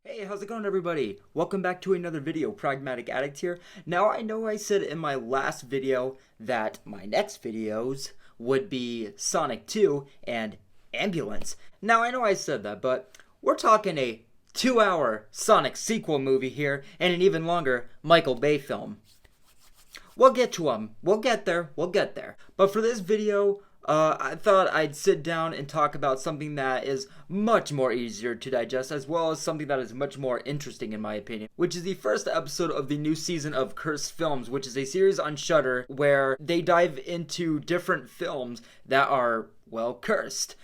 Hey, how's it going, everybody? Welcome back to another video. Pragmatic Addict here. Now, I know I said in my last video that my next videos would be Sonic 2 and Ambulance. Now, I know I said that, but we're talking a 2-hour Sonic sequel movie here and an even longer Michael Bay film. We'll get to them. We'll get there. We'll get there. But for this video, I thought I'd sit down and talk about something that is much more easier to digest, as well as something that is much more interesting in my opinion, which is the first episode of the new season of Cursed Films, which is a series on Shudder where they dive into different films that are, well, cursed.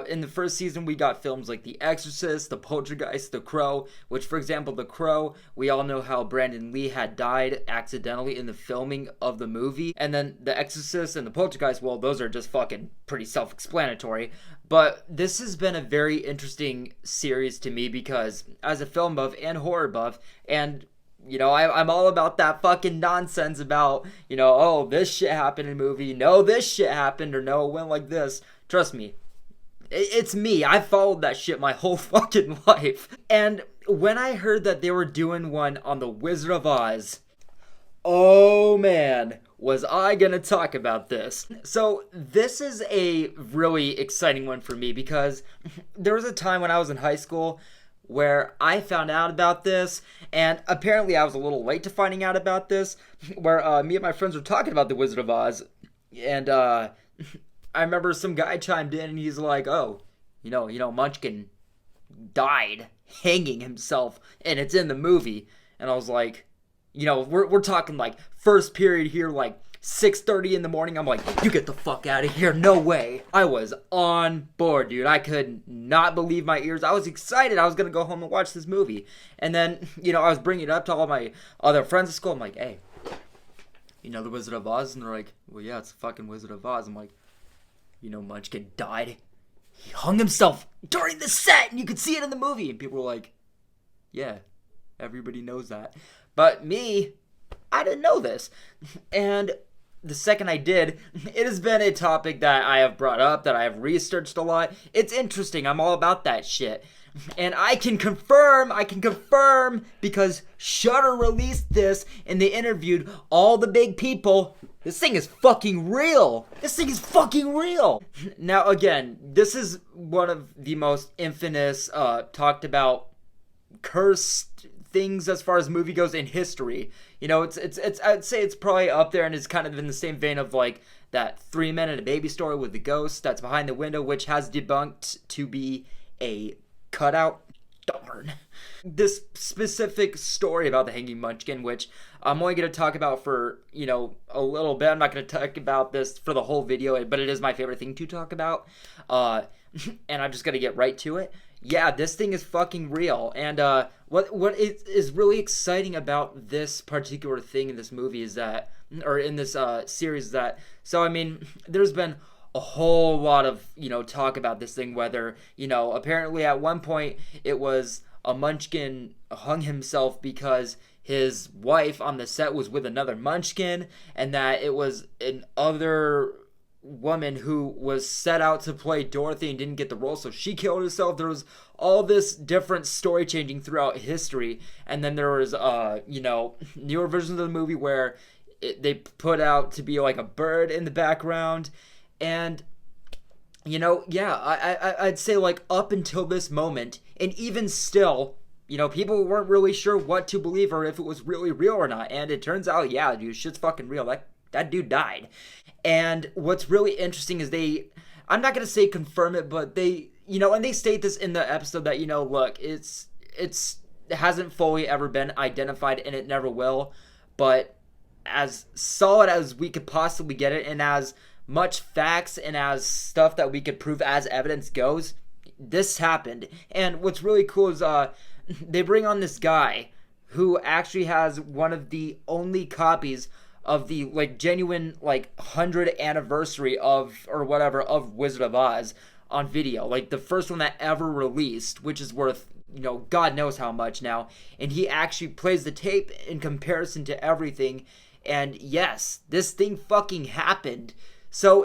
In the first season, we got films like The Exorcist, The Poltergeist, The Crow, which, for example, The Crow, we all know how Brandon Lee had died accidentally in the filming of the movie. And then The Exorcist and The Poltergeist, well, those are just fucking pretty self-explanatory. But this has been a very interesting series to me because as a film buff and horror buff, and I'm all about that fucking nonsense about, oh, this shit happened in a movie, no, this shit happened, or no, it went like this. Trust me. It's me. I followed that shit my whole fucking life. And when I heard that they were doing one on The Wizard of Oz, oh man, was I gonna talk about this. So this is a really exciting one for me because there was a time when I was in high school where I found out about this, and apparently I was a little late to finding out about this, where me and my friends were talking about The Wizard of Oz, and I remember some guy chimed in and he's like, oh, Munchkin died hanging himself and it's in the movie. And I was like, we're talking like first period here, like 6:30 in the morning. I'm like, you get the fuck out of here. No way. I was on board, dude. I could not believe my ears. I was excited. I was going to go home and watch this movie. And then, I was bringing it up to all my other friends at school. I'm like, hey, The Wizard of Oz? And they're like, well, yeah, it's the fucking Wizard of Oz. I'm like, Munchkin died. He hung himself during the set, and you could see it in the movie. And people were like, yeah, everybody knows that. But me, I didn't know this. And the second I did, it has been a topic that I have brought up, that I have researched a lot. It's interesting. I'm all about that shit. And I can confirm, because Shudder released this and they interviewed all the big people. This thing is fucking real. Now, again, this is one of the most infamous, talked about cursed things as far as movie goes in history. It's I'd say it's probably up there, and it's kind of in the same vein of like that 3 Men and a Baby story with the ghost that's behind the window, which has debunked to be a cutout. Darn. This specific story about the Hanging Munchkin, which I'm only going to talk about for, a little bit. I'm not going to talk about this for the whole video, but it is my favorite thing to talk about. And I'm just going to get right to it. Yeah, this thing is fucking real. And what is really exciting about this particular thing in this movie is that, or in this series, that, so I mean, there's been a whole lot of, talk about this thing, whether, apparently at one point it was a Munchkin hung himself because his wife on the set was with another Munchkin, and that it was an other woman who was set out to play Dorothy and didn't get the role, so she killed herself. There was all this different story changing throughout history, and then there was, newer versions of the movie where they put out to be like a bird in the background. And, I'd say like up until this moment, and even still, people weren't really sure what to believe or if it was really real or not. And it turns out, yeah, dude, shit's fucking real. That dude died. And what's really interesting is I'm not going to say confirm it, but they, and they state this in the episode that, look, it hasn't fully ever been identified and it never will. But as solid as we could possibly get it, and as much facts and as stuff that we could prove as evidence goes, this happened. And what's really cool is they bring on this guy who actually has one of the only copies of the like genuine like 100th anniversary of or whatever of Wizard of Oz on video, like the first one that ever released, which is worth God knows how much now. And he actually plays the tape in comparison to everything, and yes, this thing fucking happened. So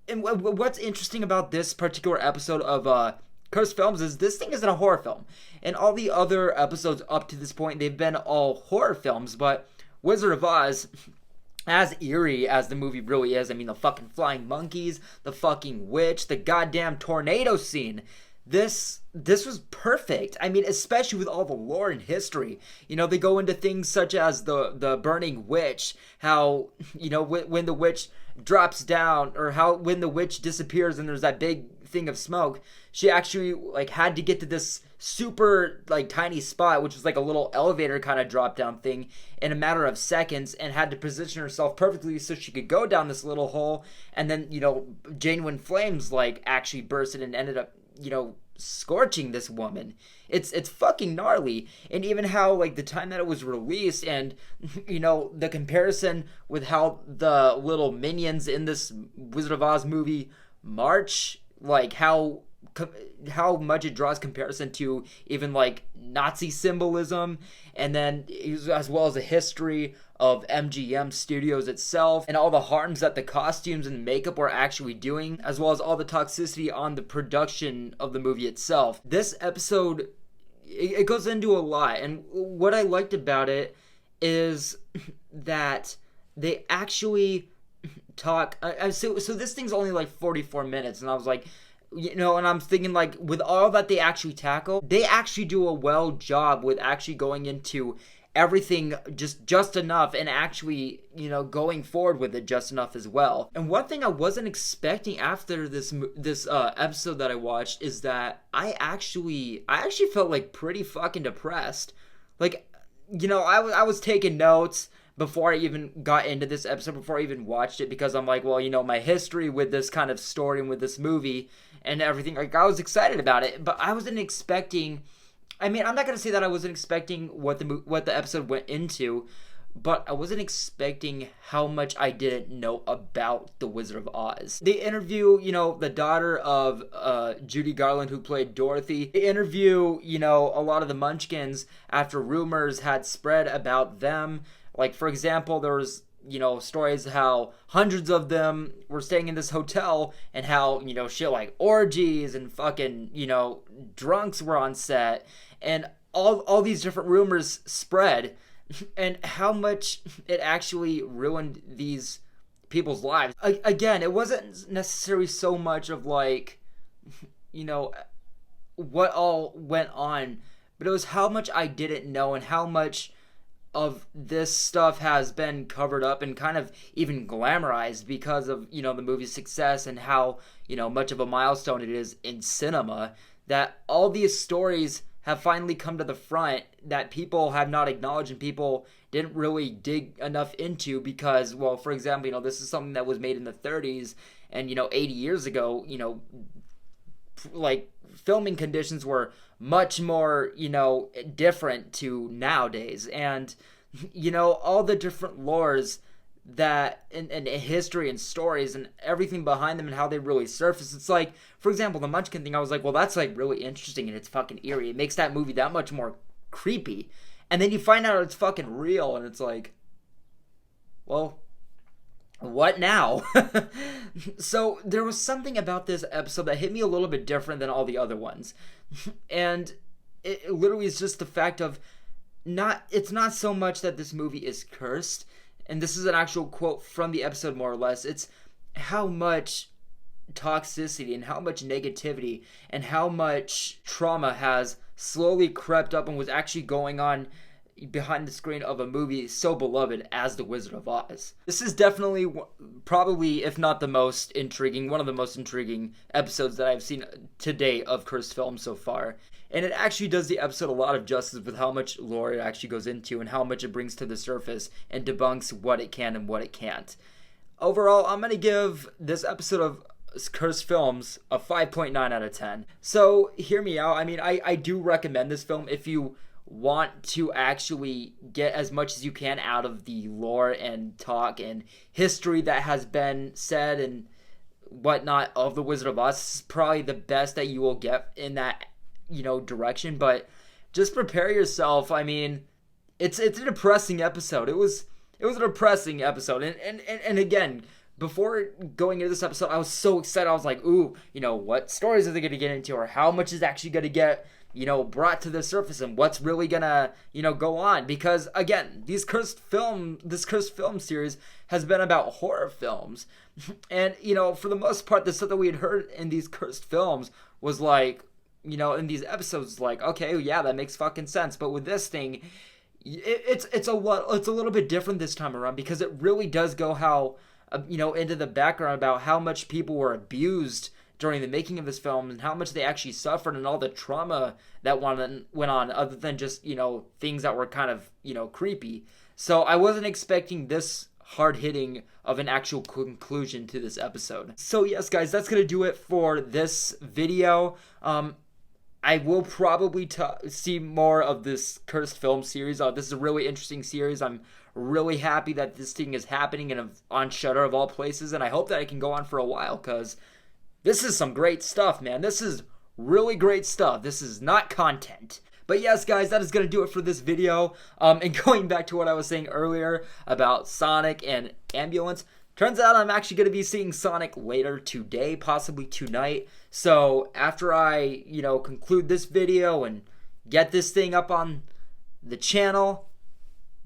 and what's interesting about this particular episode of Cursed Films is this thing isn't a horror film. And all the other episodes up to this point, they've been all horror films, but Wizard of Oz, as eerie as the movie really is, I mean, the fucking flying monkeys, the fucking witch, the goddamn tornado scene, this was perfect. I mean, especially with all the lore and history. You know, they go into things such as the burning witch, how, you know, when the witch drops down, or how when the witch disappears and there's that big thing of smoke, she actually like had to get to this super like tiny spot, which was like a little elevator kind of drop down thing, in a matter of seconds, and had to position herself perfectly so she could go down this little hole. And then, you know, genuine flames like actually bursted and ended up, you know, scorching this woman. It's fucking gnarly. And even how like the time that it was released, and you know, the comparison with how the little minions in this Wizard of Oz movie march, like how much it draws comparison to even like Nazi symbolism, and then as well as the history of MGM Studios itself, and all the harms that the costumes and makeup were actually doing, as well as all the toxicity on the production of the movie itself. This episode, it goes into a lot, and what I liked about it is that they actually talk. So this thing's only like 44 minutes, and I was like, you know, and I'm thinking like with all that they actually tackle, they actually do a well job with actually going into everything just enough, and actually, you know, going forward with it just enough as well. And one thing I wasn't expecting after this episode that I watched is that I actually felt like pretty fucking depressed. Like, you know, I was taking notes before I even got into this episode, before I even watched it, because I'm like, well, you know, my history with this kind of story and with this movie and everything, like, I was excited about it, but I wasn't expecting. I mean, I'm not gonna say that I wasn't expecting what the episode went into, but I wasn't expecting how much I didn't know about the Wizard of Oz. They interview, you know, the daughter of Judy Garland, who played Dorothy. They interview, you know, a lot of the Munchkins after rumors had spread about them. Like, for example, there was, you know, stories how hundreds of them were staying in this hotel, and how, you know, shit like orgies and fucking, you know, drunks were on set, and all these different rumors spread, and how much it actually ruined these people's lives. Again, it wasn't necessarily so much of like, you know, what all went on, but it was how much I didn't know, and how much of this stuff has been covered up and kind of even glamorized because of, you know, the movie's success, and how, you know, much of a milestone it is in cinema, that all these stories have finally come to the front that people have not acknowledged and people didn't really dig enough into, because, well, for example, you know, this is something that was made in the 30s, and, you know, 80 years ago, you know, like, filming conditions were much more, you know, different to nowadays. And, you know, all the different lores that and history and stories and everything behind them and how they really surface. It's like, for example, the Munchkin thing, I was like, well, that's like really interesting, and it's fucking eerie. It makes that movie that much more creepy. And then you find out it's fucking real, and it's like, well, what now? So there was something about this episode that hit me a little bit different than all the other ones. And it literally is just the fact of it's not so much that this movie is cursed, and this is an actual quote from the episode more or less. It's how much toxicity and how much negativity and how much trauma has slowly crept up and was actually going on behind the screen of a movie so beloved as The Wizard of Oz. This is definitely, probably, if not the most intriguing, one of the most intriguing episodes that I've seen to date of Cursed Films so far. And it actually does the episode a lot of justice with how much lore it actually goes into and how much it brings to the surface and debunks what it can and what it can't. Overall, I'm going to give this episode of Cursed Films a 5.9 out of 10. So, hear me out. I mean, I do recommend this film if you want to actually get as much as you can out of the lore and talk and history that has been said and whatnot of The Wizard of Oz. This is probably the best that you will get in that, you know, direction, but just prepare yourself. I mean, it's a depressing episode. It was a depressing episode, and again, before going into this episode, I was so excited. I was like, ooh, what stories are they going to get into, or how much is actually going to get, brought to the surface, and what's really going to, go on? Because again, this cursed film series has been about horror films. And, for the most part, the stuff that we had heard in these cursed films was like, in these episodes, like, okay, yeah, that makes fucking sense. But with this thing, it's a little bit different this time around, because it really does go into the background about how much people were abused during the making of this film, and how much they actually suffered, and all the trauma that went on, other than just, things that were kind of, creepy. So I wasn't expecting this hard-hitting of an actual conclusion to this episode. So yes, guys, that's going to do it for this video. I will probably see more of this cursed film series. This is a really interesting series. I'm really happy that this thing is happening on Shudder of all places, and I hope that it can go on for a while, because this is some great stuff, man. This is really great stuff. This is not content. But yes, guys, that is going to do it for this video. And going back to what I was saying earlier about Sonic and Ambulance, turns out I'm actually going to be seeing Sonic later today, possibly tonight. So after I, conclude this video and get this thing up on the channel,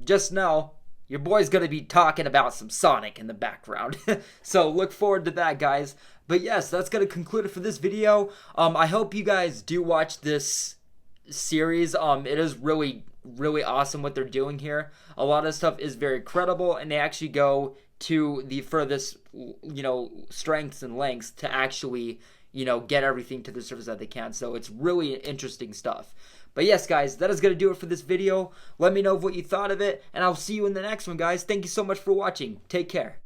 just know your boy's going to be talking about some Sonic in the background. So look forward to that, guys. But yes, that's going to conclude it for this video. I hope you guys do watch this series. It is really, really awesome what they're doing here. A lot of stuff is very credible, and they actually go to the furthest, strengths and lengths to actually, get everything to the surface that they can. So it's really interesting stuff. But yes, guys, that is going to do it for this video. Let me know what you thought of it, and I'll see you in the next one, guys. Thank you so much for watching. Take care.